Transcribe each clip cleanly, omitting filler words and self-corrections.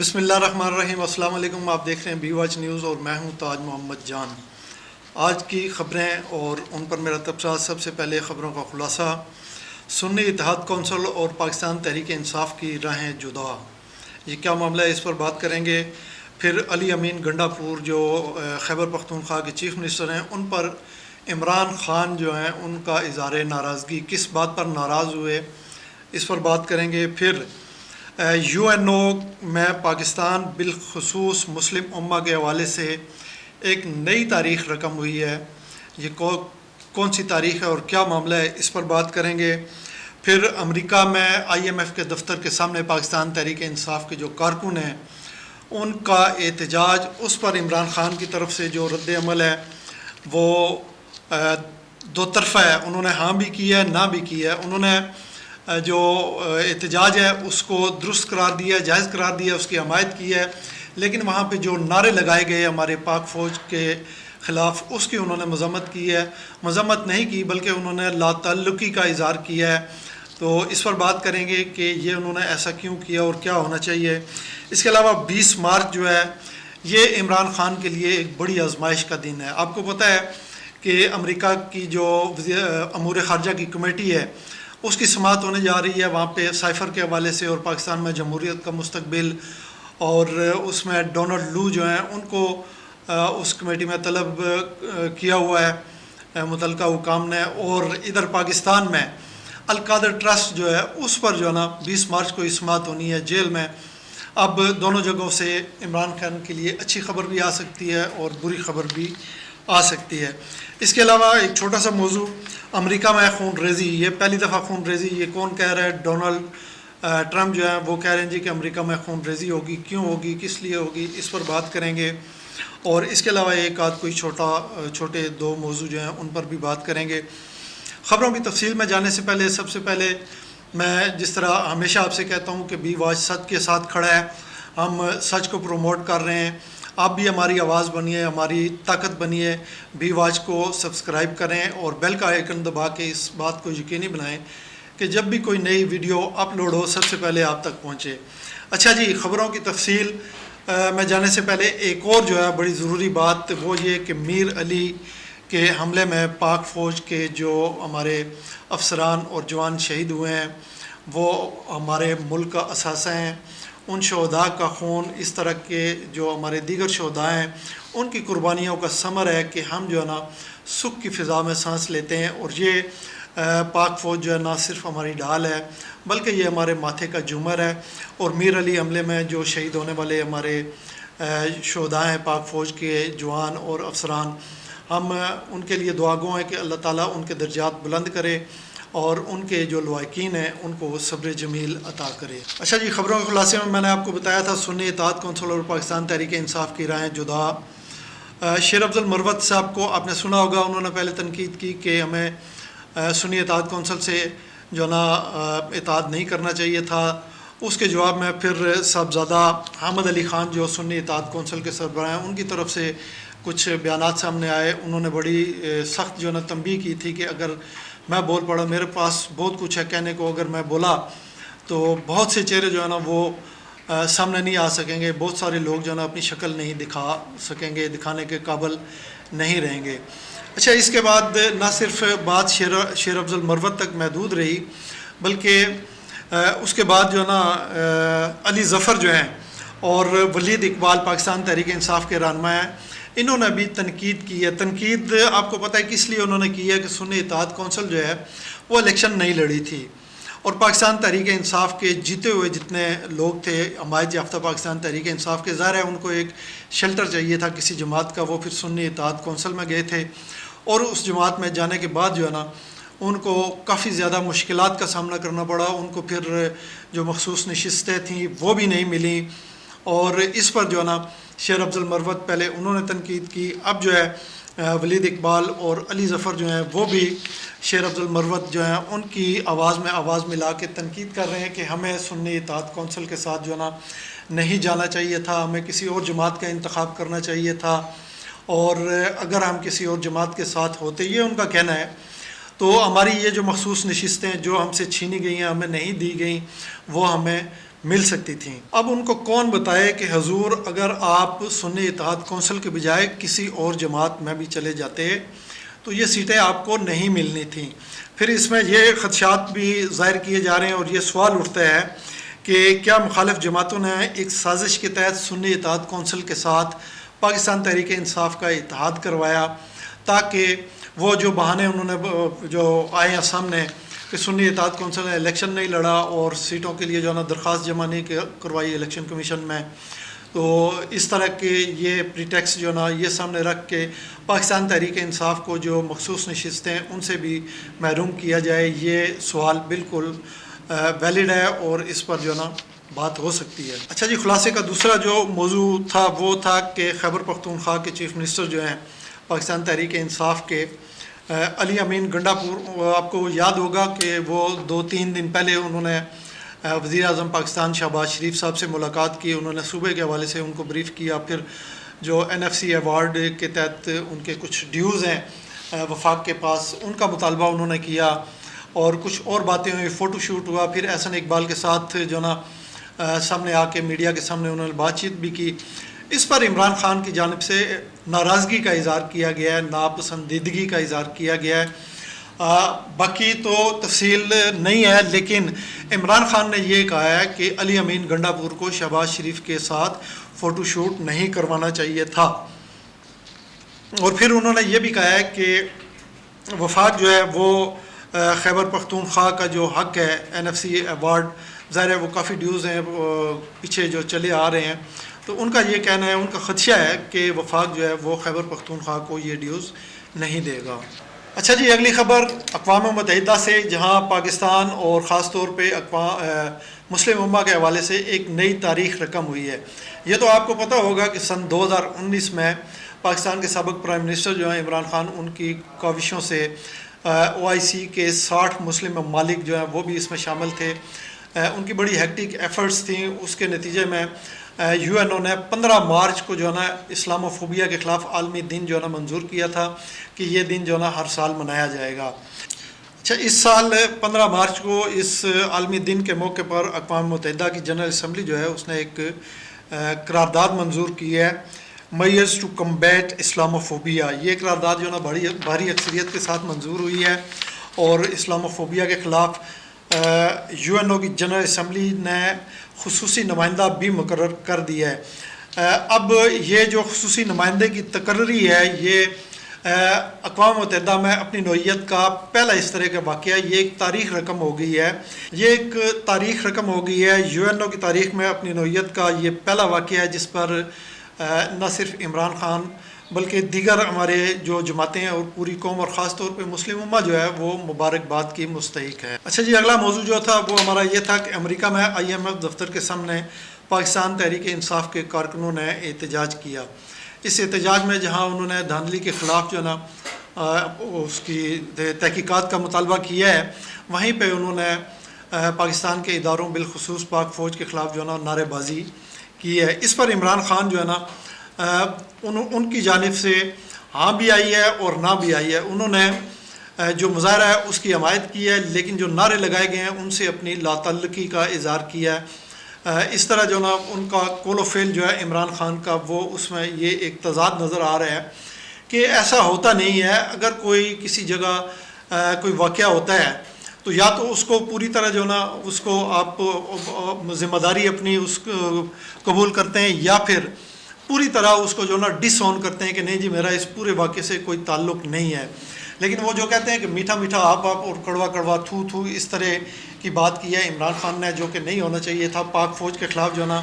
بسم اللہ الرحمن الرحیم۔ السلام علیکم، آپ دیکھ رہے ہیں بی واچ نیوز اور میں ہوں تاج محمد جان۔ آج کی خبریں اور ان پر میرا تبصرہ۔ سب سے پہلے خبروں کا خلاصہ۔ سنی اتحاد کونسل اور پاکستان تحریک انصاف کی راہیں جدا، یہ کیا معاملہ ہے، اس پر بات کریں گے۔ پھر علی امین گنڈا پور جو خیبر پختونخوا کے چیف منسٹر ہیں، ان پر عمران خان جو ہیں ان کا اظہار ناراضگی، کس بات پر ناراض ہوئے، اس پر بات کریں گے۔ پھر یو این او میں پاکستان بالخصوص مسلم امہ کے حوالے سے ایک نئی تاریخ رقم ہوئی ہے، یہ کون سی تاریخ ہے اور کیا معاملہ ہے، اس پر بات کریں گے۔ پھر امریکہ میں آئی ایم ایف کے دفتر کے سامنے پاکستان تحریک انصاف کے جو کارکن ہیں ان کا احتجاج، اس پر عمران خان کی طرف سے جو رد عمل ہے وہ دو طرفہ ہے، انہوں نے ہاں بھی کی ہے نہ بھی کی ہے۔ انہوں نے جو احتجاج ہے اس کو درست قرار دیا، جائز قرار دیا، اس کی حمایت کی ہے، لیکن وہاں پہ جو نعرے لگائے گئے ہمارے پاک فوج کے خلاف، اس کی انہوں نے مذمت کی ہے۔ مذمت نہیں کی بلکہ انہوں نے لا تعلقی کا اظہار کیا ہے، تو اس پر بات کریں گے کہ یہ انہوں نے ایسا کیوں کیا اور کیا ہونا چاہیے۔ اس کے علاوہ 20 مارچ جو ہے یہ عمران خان کے لیے ایک بڑی آزمائش کا دن ہے۔ آپ کو پتہ ہے کہ امریکہ کی جو امور خارجہ کی کمیٹی ہے اس کی سماعت ہونے جا رہی ہے، وہاں پہ سائفر کے حوالے سے اور پاکستان میں جمہوریت کا مستقبل، اور اس میں ڈونلڈ لو جو ہیں ان کو اس کمیٹی میں طلب کیا ہوا ہے متعلقہ حکام نے۔ اور ادھر پاکستان میں القادر ٹرسٹ جو ہے اس پر جو ہے نا 20 مارچ کو سماعت ہونی ہے جیل میں۔ اب دونوں جگہوں سے عمران خان کے لیے اچھی خبر بھی آ سکتی ہے اور بری خبر بھی آ سکتی ہے۔ اس کے علاوہ ایک چھوٹا سا موضوع، امریکہ میں خون ریزی، یہ پہلی دفعہ خون ریزی، یہ کون کہہ رہا ہے؟ ڈونلڈ ٹرمپ جو ہے وہ کہہ رہے ہیں جی کہ امریکہ میں خون ریزی ہوگی، کیوں ہوگی، کس لیے ہوگی، اس پر بات کریں گے۔ اور اس کے علاوہ ایک آدھ کوئی چھوٹے دو موضوع جو ہیں ان پر بھی بات کریں گے۔ خبروں کی تفصیل میں جانے سے پہلے سب سے پہلے میں جس طرح ہمیشہ آپ سے کہتا ہوں کہ بی واچ سچ کے ساتھ کھڑا ہے، ہم سچ کو پروموٹ کر رہے ہیں، آپ بھی ہماری آواز بنیے، ہماری طاقت بنیے، بی واچ کو سبسکرائب کریں اور بیل کا آئیکن دبا کے اس بات کو یقینی بنائیں کہ جب بھی کوئی نئی ویڈیو اپلوڈ ہو سب سے پہلے آپ تک پہنچے۔ اچھا جی، خبروں کی تفصیل میں جانے سے پہلے ایک اور جو ہے بڑی ضروری بات، وہ یہ کہ میر علی کے حملے میں پاک فوج کے جو ہمارے افسران اور جوان شہید ہوئے ہیں وہ ہمارے ملک کا اثاثہ ہیں۔ ان شہداء کا خون، اس طرح کے جو ہمارے دیگر شہداء ہیں ان کی قربانیوں کا ثمر ہے کہ ہم جو ہے نا سکھ کی فضا میں سانس لیتے ہیں، اور یہ پاک فوج جو ہے نہ صرف ہماری ڈھال ہے بلکہ یہ ہمارے ماتھے کا جومر ہے۔ اور میر علی حملے میں جو شہید ہونے والے ہمارے شہداء ہیں پاک فوج کے جوان اور افسران، ہم ان کے لیے دعا گو ہیں کہ اللہ تعالیٰ ان کے درجات بلند کرے اور ان کے جو لواحقین ہیں ان کو صبر جمیل عطا کرے۔ اچھا جی، خبروں کے خلاصے میں نے آپ کو بتایا تھا سنی اتحاد کونسل اور پاکستان تحریک انصاف کی رائیں جدا۔ شیر افضل مروت صاحب کو آپ نے سنا ہوگا، انہوں نے پہلے تنقید کی کہ ہمیں سنی اتحاد کونسل سے جو نا اتحاد نہیں کرنا چاہیے تھا۔ اس کے جواب میں پھر صاحبزادہ حامد علی خان جو سنی اتحاد کونسل کے سربراہ ہیں ان کی طرف سے کچھ بیانات سامنے آئے۔ انہوں نے بڑی سخت جو نا تنبیہ کی تھی کہ اگر میں بول پڑا، میرے پاس بہت کچھ ہے کہنے کو، اگر میں بولا تو بہت سے چہرے جو ہے نا وہ سامنے نہیں آ سکیں گے، بہت سارے لوگ جو ہے نا اپنی شکل نہیں دکھا سکیں گے، دکھانے کے قابل نہیں رہیں گے۔ اچھا، اس کے بعد نہ صرف بات شیر افضل مروت تک محدود رہی بلکہ اس کے بعد جو ہے نا علی ظفر جو ہیں اور ولید اقبال پاکستان تحریک انصاف کے رہنما ہیں، انہوں نے بھی تنقید کی ہے۔ تنقید آپ کو پتہ ہے کس لیے انہوں نے کی ہے کہ سنی اتحاد کونسل جو ہے وہ الیکشن نہیں لڑی تھی، اور پاکستان تحریک انصاف کے جیتے ہوئے جتنے لوگ تھے حمایت یافتہ پاکستان تحریک انصاف کے، ظاہر ہے ان کو ایک شیلٹر چاہیے تھا کسی جماعت کا، وہ پھر سنی اتحاد کونسل میں گئے تھے، اور اس جماعت میں جانے کے بعد جو ہے نا ان کو کافی زیادہ مشکلات کا سامنا کرنا پڑا، ان کو پھر جو مخصوص نشستیں تھیں وہ بھی نہیں ملیں، اور اس پر جو ہے نا شیر افضل مروت پہلے انہوں نے تنقید کی، اب جو ہے ولید اقبال اور علی ظفر جو ہیں وہ بھی شیر افضل مروت جو ہیں ان کی آواز میں آواز ملا کے تنقید کر رہے ہیں کہ ہمیں سنی اتحاد کونسل کے ساتھ جو ہے نا نہیں جانا چاہیے تھا، ہمیں کسی اور جماعت کا انتخاب کرنا چاہیے تھا، اور اگر ہم کسی اور جماعت کے ساتھ ہوتے، یہ ان کا کہنا ہے، تو ہماری یہ جو مخصوص نشستیں جو ہم سے چھینی گئی ہیں، ہمیں نہیں دی گئیں، وہ ہمیں مل سکتی تھیں۔ اب ان کو کون بتائے کہ حضور اگر آپ سنی اتحاد کونسل کے بجائے کسی اور جماعت میں بھی چلے جاتے تو یہ سیٹیں آپ کو نہیں ملنی تھیں۔ پھر اس میں یہ خدشات بھی ظاہر کیے جا رہے ہیں اور یہ سوال اٹھتا ہے کہ کیا مخالف جماعتوں نے ایک سازش کے تحت سنی اتحاد کونسل کے ساتھ پاکستان تحریک انصاف کا اتحاد کروایا تاکہ وہ جو بہانے انہوں نے جو آئے ہیں سامنے کہ سنی اتحاد کونسل نے الیکشن نہیں لڑا اور سیٹوں کے لیے جو ہے نا درخواست جمع نہیں کروائی الیکشن کمیشن میں، تو اس طرح کے یہ پریٹیکس جو ہے نا یہ سامنے رکھ کے پاکستان تحریک انصاف کو جو مخصوص نشستیں ان سے بھی محروم کیا جائے، یہ سوال بالکل ویلڈ ہے اور اس پر جو ہے نا بات ہو سکتی ہے۔ اچھا جی، خلاصے کا دوسرا جو موضوع تھا وہ تھا کہ خیبر پختونخوا کے چیف منسٹر جو ہیں پاکستان تحریک انصاف کے علی امین گنڈاپور، آپ کو یاد ہوگا کہ وہ 2-3 دن پہلے انہوں نے وزیر اعظم پاکستان شہباز شریف صاحب سے ملاقات کی، انہوں نے صوبے کے حوالے سے ان کو بریف کیا، پھر جو NFC ایوارڈ کے تحت ان کے کچھ ڈیوز ہیں وفاق کے پاس ان کا مطالبہ انہوں نے کیا اور کچھ اور باتیں ہوئی، فوٹو شوٹ ہوا، پھر احسن اقبال کے ساتھ جو نا سامنے آ کے میڈیا کے سامنے انہوں نے بات چیت بھی کی۔ اس پر عمران خان کی جانب سے ناراضگی کا اظہار کیا گیا ہے، ناپسندیدگی کا اظہار کیا گیا ہے۔ باقی تو تفصیل نہیں ہے، لیکن عمران خان نے یہ کہا ہے کہ علی امین گنڈاپور کو شہباز شریف کے ساتھ فوٹو شوٹ نہیں کروانا چاہیے تھا، اور پھر انہوں نے یہ بھی کہا ہے کہ وفاق جو ہے وہ خیبر پختونخوا کا جو حق ہے NFC ایوارڈ، ظاہر ہے وہ کافی ڈیوز ہیں پیچھے جو چلے آ رہے ہیں، تو ان کا یہ کہنا ہے، ان کا خدشہ ہے کہ وفاق جو ہے وہ خیبر پختونخوا کو یہ ڈیوز نہیں دے گا۔ اچھا جی، اگلی خبر اقوام متحدہ سے، جہاں پاکستان اور خاص طور پہ مسلم امہ کے حوالے سے ایک نئی تاریخ رقم ہوئی ہے۔ یہ تو آپ کو پتہ ہوگا کہ سن 2019 میں پاکستان کے سابق پرائم منسٹر جو ہیں عمران خان، ان کی کاوشوں سے OIC کے 60 مسلم ممالک جو ہیں وہ بھی اس میں شامل تھے، ان کی بڑی ہیکٹک ایفرٹس تھیں، اس کے نتیجے میں UNO نے 15 مارچ کو جو ہے نا اسلام و فوبیا کے خلاف عالمی دن جو ہے نا منظور کیا تھا کہ یہ دن جو ہے نا ہر سال منایا جائے گا۔ اچھا، اس سال 15 مارچ کو اس عالمی دن کے موقع پر اقوام متحدہ کی جنرل اسمبلی جو ہے اس نے ایک قرارداد منظور کی ہے، میئرز ٹو کمبیٹ اسلام و فوبیا۔ یہ قرارداد جو ہے نا بھاری اکثریت کے ساتھ منظور ہوئی ہے اور اسلام و فوبیا کے خلاف UNO کی جنرل اسمبلی نے خصوصی نمائندہ بھی مقرر کر دیا ہے۔ اب یہ جو خصوصی نمائندے کی تقرری ہے، یہ اقوام متحدہ میں اپنی نوعیت کا پہلا اس طرح کا واقعہ، یہ ایک تاریخ رقم ہو گئی ہے، یہ ایک تاریخ رقم ہو گئی ہے UNO کی تاریخ میں اپنی نوعیت کا یہ پہلا واقعہ ہے جس پر نہ صرف عمران خان بلکہ دیگر ہمارے جو جماعتیں ہیں اور پوری قوم اور خاص طور پہ مسلم امہ جو ہے وہ مبارکباد کی مستحق ہے۔ اچھا جی، اگلا موضوع جو تھا وہ ہمارا یہ تھا کہ امریکہ میں IMF دفتر کے سامنے پاکستان تحریک انصاف کے کارکنوں نے احتجاج کیا۔ اس احتجاج میں جہاں انہوں نے دھاندلی کے خلاف جو ہے نا اس کی تحقیقات کا مطالبہ کیا ہے، وہیں پہ انہوں نے پاکستان کے اداروں بالخصوص پاک فوج کے خلاف جو ہے نا نعرے بازی کی ہے۔ اس پر عمران خان جو ہے نا ان کی جانب سے ہاں بھی آئی ہے اور نہ بھی آئی ہے، انہوں نے جو مظاہرہ ہے اس کی حمایت کی ہے، لیکن جو نعرے لگائے گئے ہیں ان سے اپنی لا تعلقی کا اظہار کیا ہے۔ اس طرح جو نا ان کا قول و فعل جو ہے عمران خان کا، وہ اس میں یہ ایک تضاد نظر آ رہا ہے کہ ایسا ہوتا نہیں ہے، اگر کوئی کسی جگہ کوئی واقعہ ہوتا ہے تو یا تو اس کو پوری طرح جو نا اس کو آپ ذمہ داری اپنی اس قبول کرتے ہیں، یا پھر پوری طرح اس کو جو نا ڈس آن کرتے ہیں کہ نہیں جی میرا اس پورے واقعے سے کوئی تعلق نہیں ہے۔ لیکن وہ جو کہتے ہیں کہ میٹھا میٹھا آپ اور کڑوا کڑوا تھو تھو، اس طرح کی بات کی ہے عمران خان نے، جو کہ نہیں ہونا چاہیے تھا۔ پاک فوج کے خلاف جو نا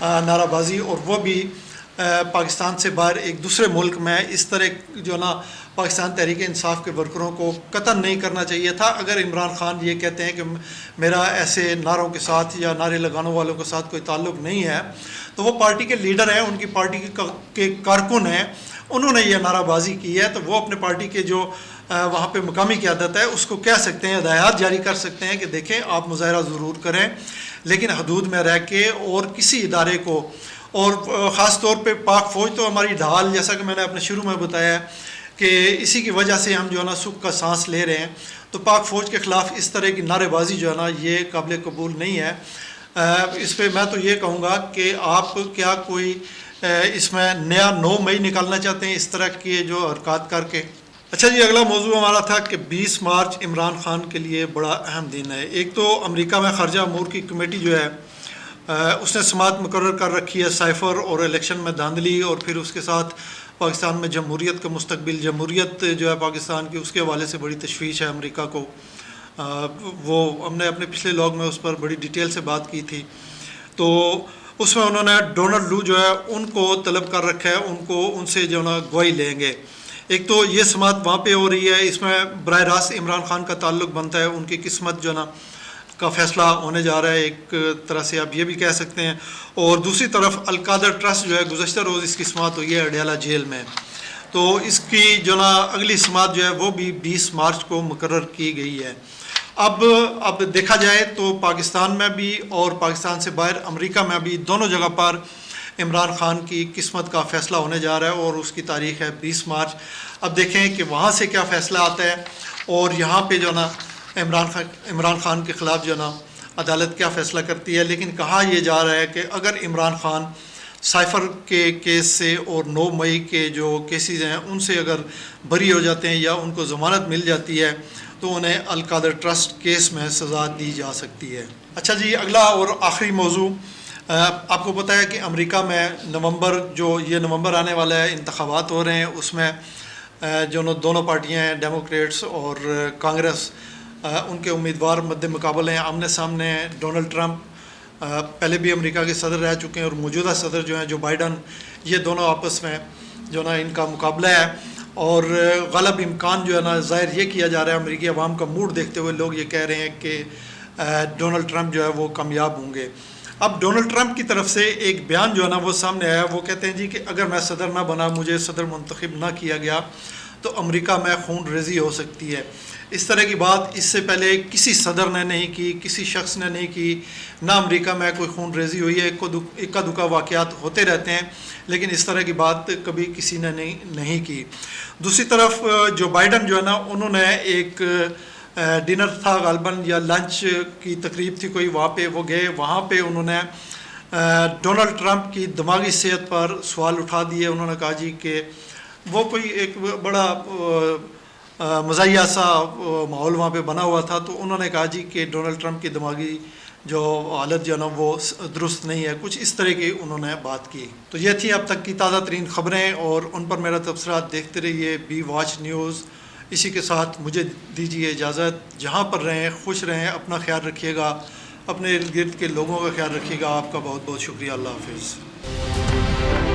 نعرہ بازی، اور وہ بھی پاکستان سے باہر ایک دوسرے ملک میں، اس طرح جو نا پاکستان تحریک انصاف کے ورکروں کو قتل نہیں کرنا چاہیے تھا۔ اگر عمران خان یہ کہتے ہیں کہ میرا ایسے نعروں کے ساتھ یا نعرے لگانے والوں کے ساتھ کوئی تعلق نہیں ہے، تو وہ پارٹی کے لیڈر ہیں، ان کی پارٹی کے کارکن ہیں، انہوں نے یہ نعرہ بازی کی ہے، تو وہ اپنے پارٹی کے جو وہاں پہ مقامی قیادت ہے اس کو کہہ سکتے ہیں، ہدایات جاری کر سکتے ہیں کہ دیکھیں آپ مظاہرہ ضرور کریں لیکن حدود میں رہ کے، اور کسی ادارے کو، اور خاص طور پہ پاک فوج تو ہماری ڈھال، جیسا کہ میں نے اپنے شروع میں بتایا ہے کہ اسی کی وجہ سے ہم جو ہے نا سکھ کا سانس لے رہے ہیں. تو پاک فوج کے خلاف اس طرح کی نعرے بازی جو ہے نا یہ قابل قبول نہیں ہے. اس پہ میں تو یہ کہوں گا کہ آپ کیا کوئی اس میں نیا 9 مئی نکالنا چاہتے ہیں اس طرح کے جو حرکات کر کے. اچھا جی، اگلا موضوع ہمارا تھا کہ 20 مارچ عمران خان کے لیے بڑا اہم دن ہے. ایک تو امریکہ میں خارجہ امور کی کمیٹی جو ہے اس نے سماعت مقرر کر رکھی ہے سائفر اور الیکشن میں دھاندلی، اور پھر اس کے ساتھ پاکستان میں جمہوریت کا مستقبل، جمہوریت جو ہے پاکستان کی، اس کے حوالے سے بڑی تشویش ہے امریکہ کو. وہ ہم نے اپنے پچھلے لاگ میں اس پر بڑی ڈیٹیل سے بات کی تھی. تو اس میں انہوں نے ڈونلڈ لو جو ہے ان کو طلب کر رکھا ہے، ان سے جو نا گواہی لیں گے. ایک تو یہ سماعت وہاں پہ ہو رہی ہے، اس میں براہ راست عمران خان کا تعلق بنتا ہے، ان کی قسمت جو نا کا فیصلہ ہونے جا رہا ہے، ایک طرح سے آپ یہ بھی کہہ سکتے ہیں. اور دوسری طرف القادر ٹرسٹ جو ہے گزشتہ روز اس کی سماعت ہوئی ہے اڈیالہ جیل میں. تو اس کی جو نا اگلی سماعت جو ہے وہ بھی 20 مارچ کو مقرر کی گئی ہے. اب دیکھا جائے تو پاکستان میں بھی اور پاکستان سے باہر امریکہ میں بھی دونوں جگہ پر عمران خان کی قسمت کا فیصلہ ہونے جا رہا ہے، اور اس کی تاریخ ہے 20 مارچ. اب دیکھیں کہ وہاں سے کیا فیصلہ آتا ہے، اور یہاں پہ جو نا عمران خان کے خلاف جو نا عدالت کیا فیصلہ کرتی ہے. لیکن کہا یہ جا رہا ہے کہ اگر عمران خان سائفر کے کیس سے اور 9 مئی کے جو کیسز ہیں ان سے اگر بری ہو جاتے ہیں یا ان کو ضمانت مل جاتی ہے تو انہیں القادر ٹرسٹ کیس میں سزا دی جا سکتی ہے. اچھا جی، اگلا اور آخری موضوع، آپ کو پتہ ہے کہ امریکہ میں نومبر آنے والا ہے، انتخابات ہو رہے ہیں. اس میں جو دونوں پارٹیاں ہیں، ڈیموکریٹس اور کانگریس، ان کے امیدوار مد مقابل ہیں، آمنے سامنے ہیں. ڈونلڈ ٹرمپ پہلے بھی امریکہ کے صدر رہ چکے ہیں، اور موجودہ صدر جو ہیں جو بائیڈن، یہ دونوں آپس میں جو نا ان کا مقابلہ ہے. اور غالب امکان جو ہے نا ظاہر یہ کیا جا رہا ہے، امریکی عوام کا موڈ دیکھتے ہوئے لوگ یہ کہہ رہے ہیں کہ ڈونلڈ ٹرمپ جو ہے وہ کامیاب ہوں گے. اب ڈونلڈ ٹرمپ کی طرف سے ایک بیان جو ہے نا وہ سامنے آیا. وہ کہتے ہیں جی کہ اگر میں صدر نہ بنا، مجھے صدر منتخب نہ کیا گیا تو امریکہ میں خون ریزی ہو سکتی ہے. اس طرح کی بات اس سے پہلے کسی صدر نے نہیں کی، کسی شخص نے نہیں کی، نہ امریکہ میں کوئی خون ریزی ہوئی ہے. اکا دکا واقعات ہوتے رہتے ہیں، لیکن اس طرح کی بات کبھی کسی نے نہیں کی. دوسری طرف جو بائیڈن جو ہے نا انہوں نے ایک ڈنر تھا غالباً یا لنچ کی تقریب تھی کوئی، وہاں پہ وہ گئے. وہاں پہ انہوں نے ڈونلڈ ٹرمپ کی دماغی صحت پر سوال اٹھا دیے. انہوں نے کہا جی کہ وہ کوئی ایک بڑا مزاحیہ سا ماحول وہاں پہ بنا ہوا تھا. تو انہوں نے کہا جی کہ ڈونلڈ ٹرمپ کی دماغی جو حالت جو ہے نا وہ درست نہیں ہے، کچھ اس طرح کی انہوں نے بات کی. تو یہ تھی اب تک کی تازہ ترین خبریں، اور ان پر میرا تبصرات دیکھتے رہیے بی واچ نیوز. اسی کے ساتھ مجھے دیجیے اجازت. جہاں پر رہیں خوش رہیں، اپنا خیال رکھیے گا، اپنے ارد گرد کے لوگوں کا خیال رکھیے گا. آپ کا بہت بہت شکریہ. اللہ حافظ.